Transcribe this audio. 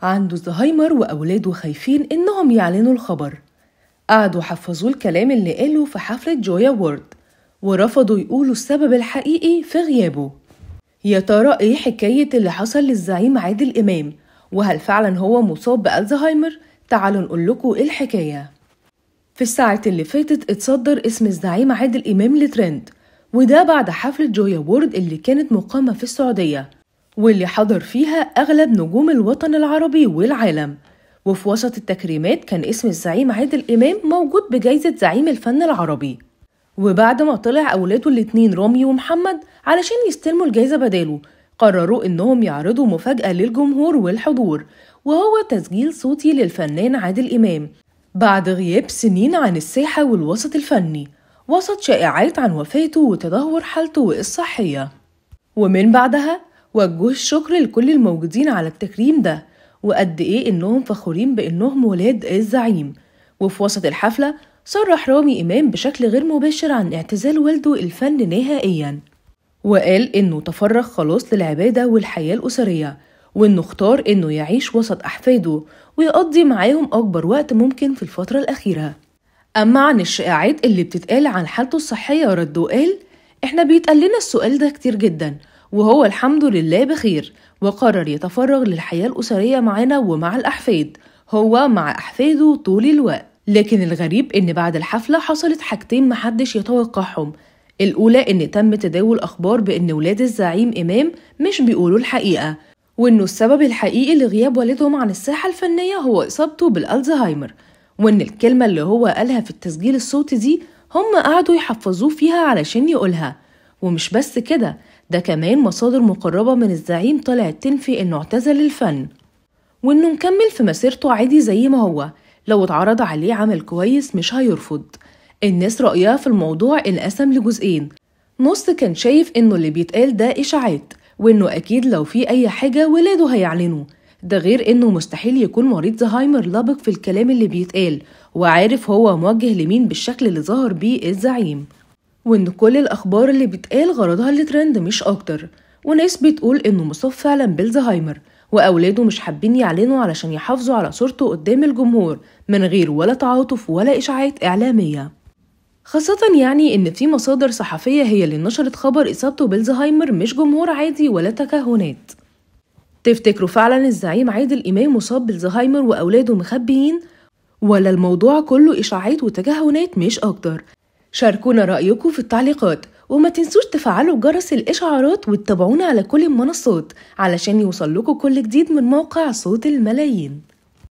عنده الزهايمر وأولاده خايفين إنهم يعلنوا الخبر. قعدوا حفظوه الكلام اللي قاله في حفلة جويا وورد، ورفضوا يقولوا السبب الحقيقي في غيابه. يا ترى إيه حكاية اللي حصل للزعيم عادل إمام؟ وهل فعلا هو مصاب بألزهايمر؟ تعالوا نقول لكم إيه الحكاية. في الساعة اللي فاتت اتصدر اسم الزعيم عادل إمام لترند، وده بعد حفلة جويا وورد اللي كانت مقامة في السعودية، واللي حضر فيها أغلب نجوم الوطن العربي والعالم. وفي وسط التكريمات كان اسم الزعيم عادل إمام موجود بجائزة زعيم الفن العربي. وبعد ما طلع أولاده الاتنين رامي ومحمد علشان يستلموا الجائزة بداله، قرروا إنهم يعرضوا مفاجأة للجمهور والحضور، وهو تسجيل صوتي للفنان عادل إمام بعد غياب سنين عن الساحة والوسط الفني، وسط شائعات عن وفاته وتدهور حالته الصحية. ومن بعدها وجه الشكر لكل الموجودين على التكريم ده، وقد إيه إنهم فخورين بإنهم ولاد الزعيم. وفي وسط الحفلة صرح رامي إمام بشكل غير مباشر عن اعتزال والده الفن نهائياً، وقال إنه تفرغ خلاص للعبادة والحياة الأسرية، وإنه اختار إنه يعيش وسط أحفاده ويقضي معاهم أكبر وقت ممكن في الفترة الأخيرة. أما عن الشائعات اللي بتتقال عن حالته الصحية رد وقال: إحنا بيتقال لنا السؤال ده كتير جدا، وهو الحمد لله بخير، وقرر يتفرغ للحياة الأسرية معنا ومع الأحفاد، هو مع أحفاده طول الوقت. لكن الغريب إن بعد الحفلة حصلت حاجتين محدش يتوقعهم. الأولى إن تم تداول أخبار بإن ولاد الزعيم إمام مش بيقولوا الحقيقة، وإنه السبب الحقيقي لغياب والدهم عن الساحة الفنية هو إصابته بالألزهايمر، وإن الكلمة اللي هو قالها في التسجيل الصوتي دي هم قعدوا يحفظوه فيها علشان يقولها. ومش بس كده، ده كمان مصادر مقربة من الزعيم طلعت تنفي إنه اعتزل الفن، وإنه مكمل في مسيرته عادي زي ما هو، لو اتعرض عليه عمل كويس مش هيرفض. الناس رأيها في الموضوع انقسم لجزئين، نص كان شايف إنه اللي بيتقال ده إشاعات، وإنه أكيد لو في أي حاجة ولاده هيعلنوا، ده غير إنه مستحيل يكون مريض زهايمر لابق في الكلام اللي بيتقال وعارف هو موجه لمين بالشكل اللي ظهر بيه الزعيم، وإن كل الأخبار اللي بيتقال غرضها الترند مش أكتر. وناس بتقول إنه مصاب فعلا بالزهايمر، وأولاده مش حابين يعلنوا علشان يحافظوا على صورته قدام الجمهور من غير ولا تعاطف ولا إشاعات إعلامية، خاصة يعني إن في مصادر صحفية هي اللي نشرت خبر إصابته بالزهايمر، مش جمهور عادي ولا تكهنات. تفتكروا فعلا الزعيم عادل إمام مصاب بالزهايمر وأولاده مخبيين، ولا الموضوع كله إشاعات وتكهنات مش أكتر؟ شاركونا رأيكم في التعليقات، وما تنسوش تفعلوا جرس الإشعارات وتتابعونا على كل المنصات علشان يوصل لكم كل جديد من موقع صوت الملايين.